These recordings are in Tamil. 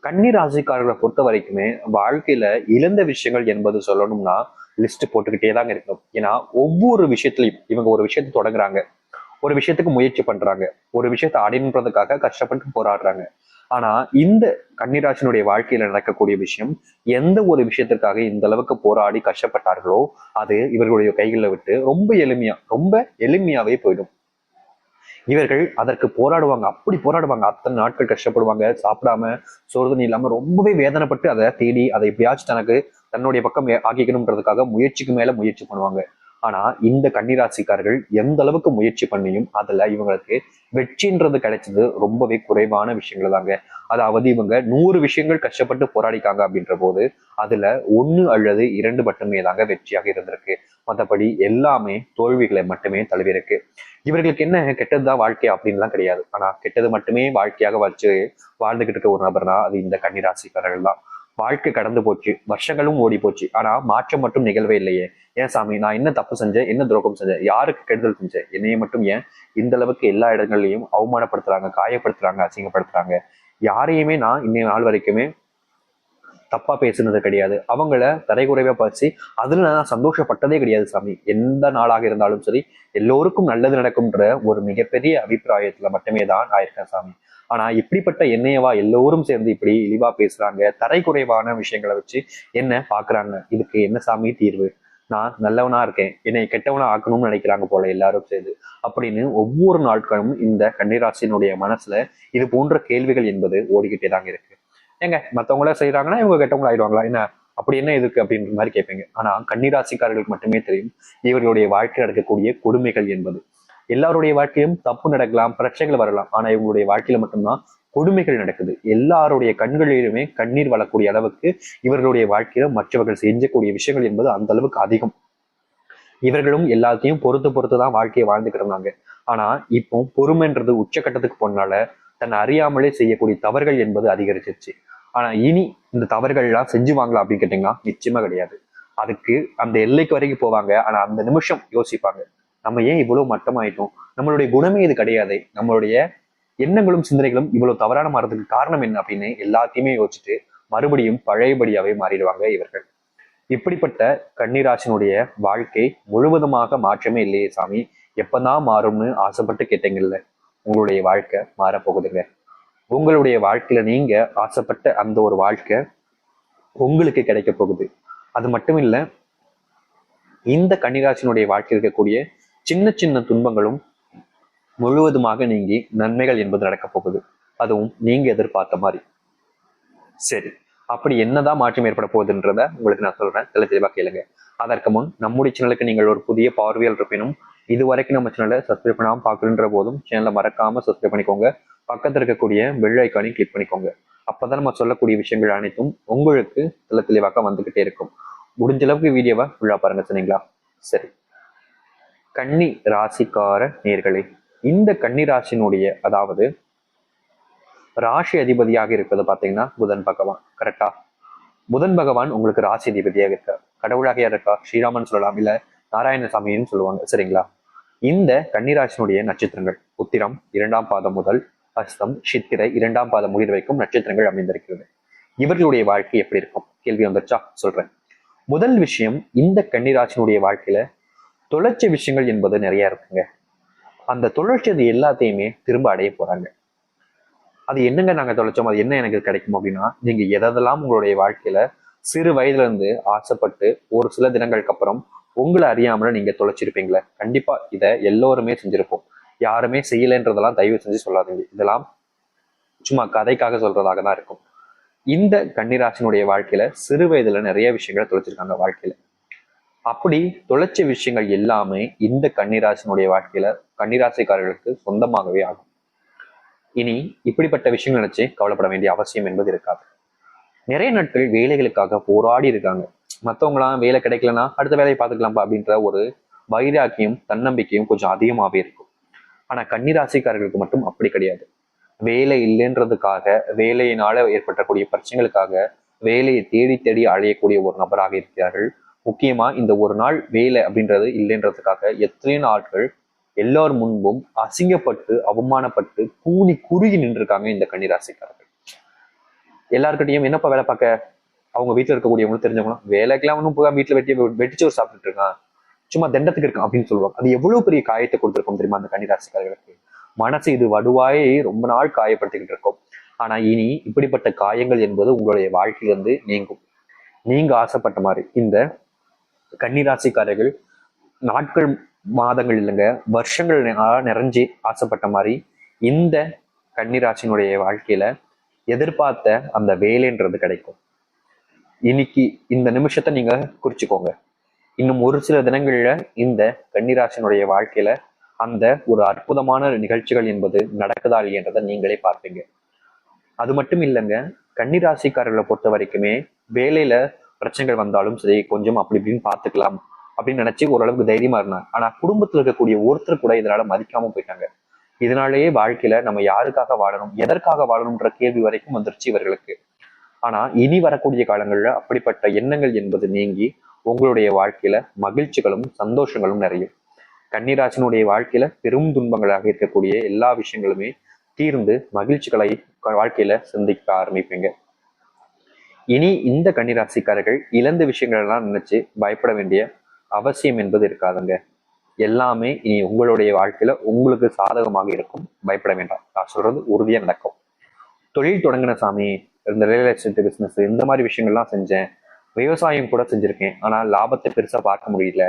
கன்னி ராசிக்காரர்களை பொறுத்த வரைக்குமே வாழ்க்கையில இழந்த விஷயங்கள் என்பது சொல்லணும்னா லிஸ்ட் போட்டுக்கிட்டே தாங்க இருக்கணும். ஏன்னா ஒவ்வொரு விஷயத்திலையும் இவங்க ஒரு விஷயத்தை தொடங்குறாங்க, ஒரு விஷயத்துக்கு முயற்சி பண்றாங்க, ஒரு விஷயத்தை அடையணுன்றதுக்காக கஷ்டப்பட்டு போராடுறாங்க. ஆனா இந்த கன்னிராசினுடைய வாழ்க்கையில நடக்கக்கூடிய விஷயம், எந்த ஒரு விஷயத்திற்காக இந்த அளவுக்கு போராடி கஷ்டப்பட்டார்களோ அது இவர்களுடைய கைகளில் விட்டு ரொம்ப எளிமையாவே போயிடும். இவர்கள் அதற்கு போராடுவாங்க, அப்படி போராடுவாங்க, அத்தனை நாட்கள் கஷ்டப்படுவாங்க, சாப்பிடாம சோறு தண்ணி இல்லாம ரொம்பவே வேதனைப்பட்டு அதை தேடி அதை எப்படியாச்சும் தன்னுடைய பக்கம் ஆக்கிக்கணும்ன்றதுக்காக முயற்சிக்கு மேல முயற்சி பண்ணுவாங்க. ஆனா இந்த கன்னிராசிக்காரர்கள் எந்த அளவுக்கு முயற்சி பண்ணியும் அதுல இவங்களுக்கு வெற்றின்றது கிடைச்சது ரொம்பவே குறைவான விஷயங்கள் தாங்க. அதாவது இவங்க 100 விஷயங்கள் கஷ்டப்பட்டு போராடிக்காங்க அப்படின்ற போது அதுல 1 அல்லது 2 மட்டுமே தாங்க வெற்றியாக இருந்திருக்கு. மற்றபடி எல்லாமே தோல்விகளை மட்டுமே தழுவிருக்கு. இவர்களுக்கு என்ன கெட்டதுதான் வாழ்க்கை அப்படின்லாம் கிடையாது. ஆனா கெட்டது மட்டுமே வாழ்க்கையாக வச்சு வாழ்ந்துகிட்டு இருக்க ஒரு நபர்னா அது இந்த கன்னிராசிக்காரர்கள் தான். வாழ்க்கை கடந்து போச்சு, வருஷங்களும் ஓடி போச்சு, ஆனா மாற்றம் மட்டும் நிகழ்வே இல்லையே. ஏன் சாமி, நான் என்ன தப்பு செஞ்சேன், என்ன துரோகம் செஞ்சேன், யாருக்கு கெடுதல் செஞ்சேன், என்னைய மட்டும் ஏன் இந்த அளவுக்கு எல்லா இடங்கள்லயும் அவமானப்படுத்துறாங்க, காயப்படுத்துறாங்க, அசிங்கப்படுத்துறாங்க. யாரையுமே நான் இன்னைய நாள் வரைக்குமே தப்பா பேசுனது கிடையாது, அவங்கள தரைக்குறைவா பேசி அதுல நான் சந்தோஷப்பட்டதே கிடையாது சாமி. எந்த நாளாக இருந்தாலும் சரி எல்லோருக்கும் நல்லது நடக்கும்ன்ற ஒரு மிகப்பெரிய அபிப்பிராயத்துல மட்டுமே தான் நான் இருக்கேன் சாமி. ஆனா இப்படிப்பட்ட என்னையவா எல்லோரும் சேர்ந்து இப்படி இழிவா பேசுறாங்க, தரைக்குறைவான விஷயங்களை வச்சு என்ன பாக்குறாங்க, இதுக்கு என்ன சாமி தீர்வு? நான் நல்லவனா இருக்கேன், என்னை கெட்டவனா ஆக்கணும்னு நினைக்கிறாங்க போல எல்லாரும் சேர்ந்து அப்படின்னு ஒவ்வொரு நாட்களும் இந்த கன்னிராசினுடைய மனசுல இது போன்ற கேள்விகள் என்பது ஓடிக்கிட்டே தாங்க இருக்கு. ஏங்க மத்தவங்கள செய்யறாங்கன்னா இவங்க கெட்டவங்க ஆயிடுவாங்களா என்ன, அப்படி என்ன இருக்கு அப்படின்ற மாதிரி கேட்பீங்க. ஆனா கன்னிராசிக்காரர்களுக்கு மட்டுமே தெரியும் இவர்களுடைய வாழ்க்கையில் நடக்கக்கூடிய கொடுமைகள் என்பது. எல்லாருடைய வாழ்க்கையும் தப்பு நடக்கலாம், பிரச்சனைகள் வரலாம், ஆனா இவங்களுடைய வாழ்க்கையில மட்டும்தான் கொடுமைகள் நடக்குது. எல்லாருடைய கண்களிலுமே கண்ணீர் வரக்கூடிய அளவுக்கு இவர்களுடைய வாழ்க்கையில மற்றவர்கள் செஞ்சக்கூடிய விஷயங்கள் என்பது அந்த அளவுக்கு அதிகம். இவர்களும் எல்லாத்தையும் பொறுத்து பொறுத்து தான் வாழ்க்கையை வாழ்ந்துக்கிட்டு இருந்தாங்க. ஆனா இப்போ பொறுமைன்றது உச்சக்கட்டத்துக்கு போனால தன்னை அறியாமலே செய்யக்கூடிய தவறுகள் என்பது அதிகரிச்சிருச்சு. ஆனா இனி இந்த தவறுகள் எல்லாம் செஞ்சுவாங்களா அப்படின்னு கேட்டீங்கன்னா நிச்சயமா கிடையாது. அதுக்கு அந்த எல்லைக்கு வரைக்கும் போவாங்க. ஆனா அந்த நிமிஷம் யோசிப்பாங்க, நம்ம ஏன் இவ்வளவு மட்டமாயிட்டோம், நம்மளுடைய குணமே இது கிடையாது, நம்மளுடைய எண்ணங்களும் சிந்தனைகளும் இவ்வளவு தவறான மாறதுக்கு காரணம் என்ன அப்படின்னு எல்லாத்தையுமே யோசிச்சுட்டு மறுபடியும் பழையபடியாவே மாறிடுவாங்க இவர்கள். இப்படிப்பட்ட கன்னிராசினுடைய வாழ்க்கை முழுவதுமாக மாற்றமே இல்லையே சாமி, எப்பதான் மாறும்னு ஆசைப்பட்டு கேட்டீங்கல்ல, உங்களுடைய வாழ்க்கை மாறப்போகுதுங்க. உங்களுடைய வாழ்க்கையில நீங்க ஆசைப்பட்ட அந்த ஒரு வாழ்க்கை உங்களுக்கு கிடைக்க போகுது. அது மட்டும் இல்ல, இந்த கன்னிராசினுடைய வாழ்க்கை இருக்கக்கூடிய சின்ன சின்ன துன்பங்களும் முழுவதுமாக நீங்கி நன்மைகள் என்பது நடக்க போகுது. அதுவும் நீங்க எதிர்பார்த்த மாதிரி. சரி, அப்படி என்னதான் மாற்றம் ஏற்பட போகுதுன்றத உங்களுக்கு நான் சொல்றேன், தெளிவா கேளுங்க. அதற்கு முன் நம்முடைய சேனலுக்கு நீங்கள் ஒரு புதிய பார்வையால் இருப்பினும் இது வரைக்கும் நம்ம சேனலை சப்ஸ்கிரைப் பண்ணாமல் பார்க்கணுன்ற போதும் சேனலை மறக்காம சப்ஸ்கிரைப் பண்ணிக்கோங்க. பக்கத்தில் இருக்கக்கூடிய பெல் ஐக்கானையும் கிளிக் பண்ணிக்கோங்க. அப்பதான் நம்ம சொல்லக்கூடிய விஷயங்கள் அனைத்தும் உங்களுக்கு தெளிவாக வந்துகிட்டே இருக்கும். முடிஞ்ச அளவுக்கு வீடியோவை ஃபுல்லா பாருங்க, சரிங்களா? சரி, கன்னி ராசிக்கார நேர்களே, இந்த கன்னி ராசினுடைய அதாவது ராசி அதிபதியாக இருப்பது பாத்தீங்கன்னா புதன் பகவான். கரெக்டா? புதன் பகவான் உங்களுக்கு ராசி அதிபதியாக இருக்கார். கடவுளாக யார் இருக்கா? ஸ்ரீராமன் சொல்லலாம், இல்ல நாராயணசாமின்னு சொல்லுவாங்க, சரிங்களா? இந்த கன்னிராசினுடைய நட்சத்திரங்கள் உத்திரம் 2ஆம் பாதம் முதல் அஸ்தம் சித்திரை 2ஆம் பாதம் முடிவு வரைக்கும் நட்சத்திரங்கள் அமைந்திருக்கிறது. இவர்களுடைய வாழ்க்கை எப்படி இருக்கும் கேள்வி வந்துருச்சா? சொல்றேன். முதல் விஷயம், இந்த கன்னிராசினுடைய வாழ்க்கையில தொலைச்ச விஷயங்கள் என்பது நிறைய இருக்குங்க. அந்த தொலைச்சது எல்லாத்தையுமே திரும்ப அடைய போறாங்க. அது என்னங்க நாங்க தொலைச்சோம், அது என்ன எனக்கு கிடைக்கும் அப்படின்னா, நீங்க எதெல்லாம் உங்களுடைய வாழ்க்கையில சிறு வயதுல இருந்து ஆசைப்பட்டு ஒரு சில தினங்களுக்கு அப்புறம் உங்களை அறியாமல நீங்க தொலைச்சிருப்பீங்களே, கண்டிப்பா இதை எல்லோருமே செஞ்சிருப்போம். யாருமே செய்யலைன்றதெல்லாம் தயவு செஞ்சு சொல்லாதீங்க, இதெல்லாம் சும்மா கதைக்காக சொல்றதாக தான் இருக்கும். இந்த கன்னிராசினுடைய வாழ்க்கையில சிறு வயதுல நிறைய விஷயங்களை தொலைச்சிருக்காங்க வாழ்க்கையில. அப்படி தொலைச்ச விஷயங்கள் எல்லாமே இந்த கன்னிராசினுடைய வாழ்க்கையில கன்னிராசிக்காரர்களுக்கு சொந்தமாகவே ஆகும். இனி இப்படிப்பட்ட விஷயங்கள் நினைச்சு கவலைப்பட வேண்டிய அவசியம் என்பது இருக்காது. நிறைய நாட்கள் வேலைகளுக்காக போராடி இருக்காங்க. மற்றவங்களாம் வேலை கிடைக்கலன்னா அடுத்த வேலையை பார்த்துக்கலாம்ப்பா அப்படின்ற ஒரு வைராக்கியம் தன்னம்பிக்கையும் கொஞ்சம் அதிகமாகவே இருக்கும். ஆனா கன்னிராசிக்காரர்களுக்கு மட்டும் அப்படி கிடையாது. வேலை இல்லைன்றதுக்காக, வேலையினால ஏற்பட்டக்கூடிய பிரச்சனைகளுக்காக வேலையை தேடி தேடி அழையக்கூடிய ஒரு நபராக இருக்கிறார்கள். முக்கியமா இந்த ஒரு நாள் வேலை அப்படின்றது இல்லைன்றதுக்காக எத்தனையோ நாட்கள் எல்லார் முன்பும் அசிங்கப்பட்டு அவமானப்பட்டு கூனி குறுகி நின்றுருக்காங்க இந்த கன்னிராசிக்காரர்கள். எல்லாருக்கிட்டையும் என்னப்பா வேலை பார்க்க, அவங்க வீட்டுல இருக்கக்கூடியவங்களும் தெரிஞ்சவங்களும் வேலைக்கெல்லாம் ஒன்றும் போக வீட்டுல வெட்டிச்சோறு சாப்பிட்டுட்டு இருக்கான், சும்மா தண்டத்துக்கு இருக்கான் அப்படின்னு சொல்லுவாங்க. அது எவ்வளவு பெரிய காயத்தை கொடுத்துருக்கும் தெரியுமா அந்த கன்னிராசிக்காரர்களுக்கு. மனசு இது வடுவாய் ரொம்ப நாள் காயப்படுத்திக்கிட்டு இருக்கும். ஆனா இனி இப்படிப்பட்ட காயங்கள் என்பது உங்களுடைய வாழ்க்கையிலிருந்து நீங்கும். நீங்க ஆசைப்பட்ட மாதிரி இந்த கன்னிராசிக்காரர்கள் நாட்கள் மாதங்கள் இல்லைங்க, வருஷங்கள் நிறைஞ்சு ஆசைப்பட்ட மாதிரி இந்த கன்னிராசினுடைய வாழ்க்கையில எதிர்பார்த்த அந்த வேலைன்றது கிடைக்கும். இன்னைக்கு இந்த நிமிஷத்தை நீங்க குறிச்சுக்கோங்க. இன்னும் ஒரு சில தினங்கள்ல இந்த கன்னிராசினுடைய வாழ்க்கையில அந்த ஒரு அற்புதமான நிகழ்ச்சிகள் என்பது நடக்குதா இல்லையன்றதை நீங்களே பார்ப்பீங்க. அது மட்டும் இல்லைங்க, கன்னிராசிக்காரர்களை பொறுத்த வரைக்குமே வேலையில பிரச்சனைகள் வந்தாலும் சரி கொஞ்சம் அப்படி இப்படின்னு பார்த்துக்கலாம் அப்படின்னு நினைச்சு ஓரளவுக்கு தைரியமா இருந்தாங்க. ஆனா குடும்பத்துல இருக்கக்கூடிய ஒருத்தர் கூட இதனால மதிக்காம போயிட்டாங்க. இதனாலேயே வாழ்க்கையில நம்ம யாருக்காக வாழணும், எதற்காக வாழணும்ன்ற கேள்வி வரைக்கும் வந்துருச்சு இவர்களுக்கு. ஆனா இனி வரக்கூடிய காலங்கள்ல அப்படிப்பட்ட எண்ணங்கள் என்பது நீங்கி உங்களுடைய வாழ்க்கையில மகிழ்ச்சிகளும் சந்தோஷங்களும் நிறையும். கன்னிராசினுடைய வாழ்க்கையில பெரும் துன்பங்களாக இருக்கக்கூடிய எல்லா விஷயங்களுமே தீர்ந்து மகிழ்ச்சிகளை வாழ்க்கையில சிந்திக்க ஆரம்பிப்பீங்க. இனி இந்த கன்னிராசிக்காரர்கள் இழந்த விஷயங்கள் எல்லாம் நினைச்சு பயப்பட வேண்டிய அவசியம் என்பது இருக்காதுங்க. எல்லாமே இனி உங்களுடைய வாழ்க்கையில உங்களுக்கு சாதகமாக இருக்கும். பயப்பட வேண்டாம். நான் சொல்றது உறுதியா நடக்கும். தொழில் தொடங்கின சாமி, இந்த ரியல் எஸ்டேட் பிசினஸ் இந்த மாதிரி விஷயங்கள்லாம் செஞ்சேன், விவசாயம் கூட செஞ்சிருக்கேன், ஆனா லாபத்தை பெருசா பார்க்க முடியல,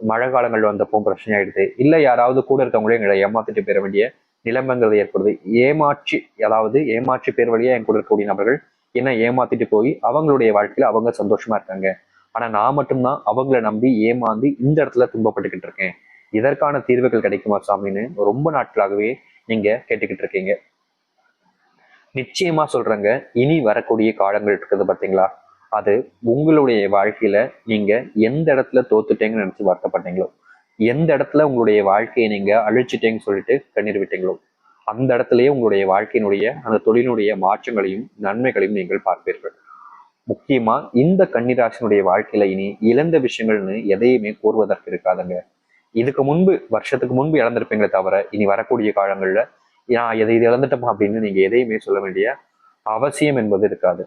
மழை காலங்கள் வந்தப்போ பிரச்சனை ஆயிடுது, இல்ல யாராவது கூட இருக்கவங்களே எங்களை ஏமாத்திட்டு பெற வேண்டிய நிலைமைங்கிறது ஏற்படுது, ஏமாற்றி பேர் வழியா என் கூட இருக்கக்கூடிய நபர்கள் என்ன ஏமாத்திட்டு போய் அவங்களுடைய வாழ்க்கையில அவங்க சந்தோஷமா இருக்காங்க, ஆனா நான் மட்டும்தான் அவங்கள நம்பி ஏமாந்து இந்த இடத்துல துன்பப்பட்டுக்கிட்டு இருக்கேன், இதற்கான தீர்வுகள் கிடைக்குமா சாமின்னு ரொம்ப நாட்களாகவே நீங்க கேட்டுக்கிட்டு இருக்கீங்க. நிச்சயமா சொல்றேங்க, இனி வரக்கூடிய காலங்கள் இருக்குது பாத்தீங்களா, அது உங்களுடைய வாழ்க்கையில நீங்க எந்த இடத்துல தோத்துட்டேங்கன்னு நினைச்சு வருத்தப்பட்டீங்களோ, எந்த இடத்துல உங்களுடைய வாழ்க்கையை நீங்க அழிச்சிட்டேங்கன்னு சொல்லிட்டு கண்ணீர் விட்டீங்களோ, அந்த இடத்துலயே உங்களுடைய வாழ்க்கையினுடைய அந்த தொழிலினுடைய மாற்றங்களையும் நன்மைகளையும் நீங்கள் பார்ப்பீர்கள். முக்கியமா இந்த கன்னிராசினுடைய வாழ்க்கையில இனி இழந்த விஷயங்கள்னு எதையுமே கூறுவதற்கு இருக்காதுங்க. இதுக்கு முன்பு வருஷத்துக்கு முன்பு இழந்திருப்பீங்களே தவிர இனி வரக்கூடிய காலங்கள்ல நான் எதை இது இழந்துட்டோம் அப்படின்னு நீங்க எதையுமே சொல்ல வேண்டிய அவசியம் என்பது இருக்காது.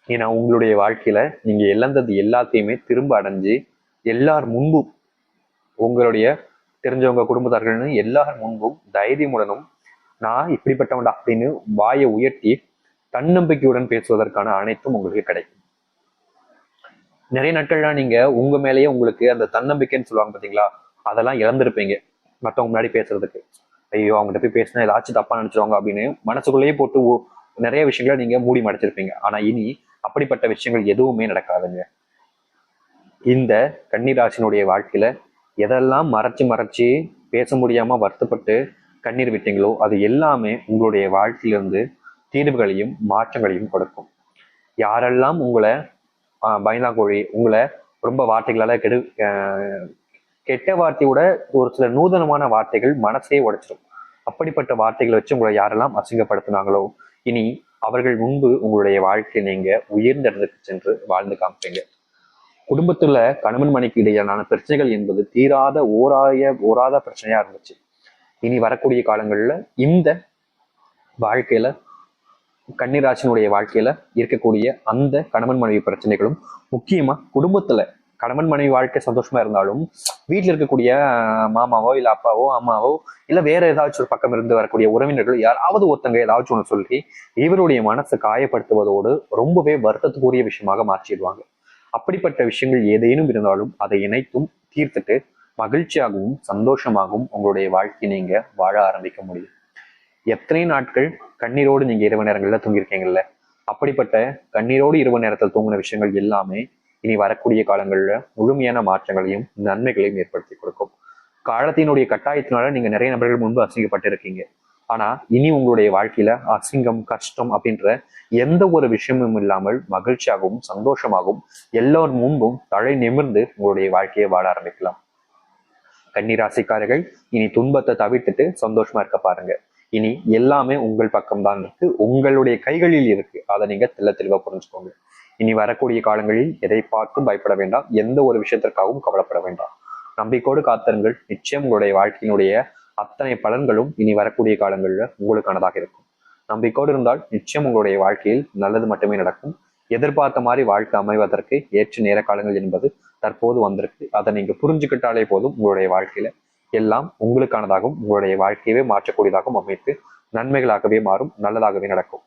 ஏன்னா உங்களுடைய வாழ்க்கையில நீங்க இழந்தது எல்லாத்தையுமே திரும்ப அடைஞ்சு எல்லார் முன்பும் உங்களுடைய தெரிஞ்சவங்க குடும்பத்தார்கள்னு எல்லார் முன்பும் தைரியமுடனும் நான் இப்படிப்பட்டவன்டா அப்படின்னு வாயை உயர்த்தி தன்னம்பிக்கையுடன் பேசுவதற்கான அனைத்தும் உங்களுக்கு கிடைக்கும். நிறைய நாட்கள்லாம் நீங்க உங்க மேலேயே உங்களுக்கு அந்த தன்னம்பிக்கைன்னு சொல்லுவாங்க பாத்தீங்களா, அதெல்லாம் இழந்திருப்பீங்க. மற்றவங்க முன்னாடி பேசுறதுக்கு ஐயோ அவங்ககிட்ட போய் பேசினா ஏதாச்சும் தப்பா நினைச்சிருவாங்க அப்படின்னு மனசுக்குள்ளேயே போட்டு நிறைய விஷயங்களை நீங்க மூடி மறைச்சிருப்பீங்க. ஆனா இனி அப்படிப்பட்ட விஷயங்கள் எதுவுமே நடக்காதுங்க. இந்த கன்னிராசினுடைய வாழ்க்கையில எதெல்லாம் மறைச்சு பேச முடியாம வருத்தப்பட்டு கண்ணீர் விட்டீங்களோ அது எல்லாமே உங்களுடைய வாழ்க்கையிலிருந்து தீர்வுகளையும் மாற்றங்களையும் கொடுக்கும். யாரெல்லாம் உங்களை பயந்தாங்கோழி உங்களை ரொம்ப வார்த்தைகளால கெட்ட வார்த்தையோட ஒரு சில நூதனமான வார்த்தைகள் மனசையே உடைச்சிடும். அப்படிப்பட்ட வார்த்தைகளை வச்சு உங்களை யாரெல்லாம் அசிங்கப்படுத்தினாங்களோ இனி அவர்கள் முன்பு உங்களுடைய வாழ்க்கையை நீங்க உயர்ந்த இடத்துக்கு சென்று வாழ்ந்து காமிப்பீங்க. குடும்பத்துல கணவன் மனைக்கு இடையிலான பிரச்சனைகள் என்பது தீராத ஓராத பிரச்சனையா இருந்துச்சு. இனி வரக்கூடிய காலங்கள்ல இந்த வாழ்க்கையில கன்னிராசினுடைய வாழ்க்கையில இருக்கக்கூடிய அந்த கணவன் மனைவி பிரச்சனைகளும், முக்கியமா குடும்பத்துல கணவன் மனைவி வாழ்க்கை சந்தோஷமா இருந்தாலும் வீட்டுல இருக்கக்கூடிய மாமாவோ இல்ல அப்பாவோ அம்மாவோ இல்ல வேற ஏதாச்சும் ஒரு பக்கம் இருந்து வரக்கூடிய உறவினர்கள் யாராவது ஒருத்தங்க ஏதாச்சும் ஒன்று சொல்லி இவருடைய மனசை காயப்படுத்துவதோடு ரொம்பவே வருத்தத்துக்குரிய விஷயமாக மாற்றிடுவாங்க. அப்படிப்பட்ட விஷயங்கள் ஏதேனும் இருந்தாலும் அதை இணைத்தும் தீர்த்துட்டு மகிழ்ச்சியாகவும் சந்தோஷமாகவும் உங்களுடைய வாழ்க்கையை நீங்க வாழ ஆரம்பிக்க முடியும். எத்தனை நாட்கள் கண்ணீரோடு நீங்க இரவு நேரங்கள்ல தூங்கியிருக்கீங்கல்ல, அப்படிப்பட்ட கண்ணீரோடு இரவு நேரத்தில் தூங்கின விஷயங்கள் எல்லாமே இனி வரக்கூடிய காலங்கள்ல முழுமையான மாற்றங்களையும் நன்மைகளையும் ஏற்படுத்தி கொடுக்கும். காலத்தினுடைய கட்டாயத்தினால நீங்க நிறைய நபர்கள் முன்பு அசிங்கப்பட்டு இருக்கீங்க. ஆனா இனி உங்களுடைய வாழ்க்கையில அசிங்கம் கஷ்டம் அப்படின்ற எந்த ஒரு விஷயமும் இல்லாமல் மகிழ்ச்சியாகவும் சந்தோஷமாகவும் எல்லோர் முன்பும் தலை நிமிர்ந்து உங்களுடைய வாழ்க்கையை வாழ ஆரம்பிக்கலாம். கன்னிராசிக்காரர்கள் இனி துன்பத்தை தவிர்த்துட்டு சந்தோஷமா இருக்க பாருங்க. இனி எல்லாமே உங்கள் பக்கம்தான் இருக்கு, உங்களுடைய கைகளில் இருக்கு. அதை நீங்க தெளிவா புரிஞ்சுக்கோங்க. இனி வரக்கூடிய காலங்களில் எதை பார்த்தும் பயப்பட வேண்டாம், எந்த ஒரு விஷயத்திற்காகவும் கவலைப்பட வேண்டாம். நம்பிக்கையோடு காத்திருங்கள். நிச்சயம் உங்களுடைய வாழ்க்கையினுடைய அத்தனை பலன்களும் இனி வரக்கூடிய காலங்கள்ல உங்களுக்கானதாக இருக்கும். நம்பிக்கையோடு இருந்தால் நிச்சயம் உங்களுடைய வாழ்க்கையில் நல்லது மட்டுமே நடக்கும். எதிர்பார்த்த மாதிரி வாழ்க்கை அமைவதற்கு ஏற்ற நேர காலங்கள் என்பது தற்போது வந்திருக்கு. அதை நீங்க புரிஞ்சுக்கிட்டாலே போதும், உங்களுடைய வாழ்க்கையில எல்லாம் உங்களுக்கானதாகவும் உங்களுடைய வாழ்க்கையவே மாற்றக்கூடியதாகவும் அமைத்து நன்மைகளாகவே மாறும், நல்லதாகவே நடக்கும்.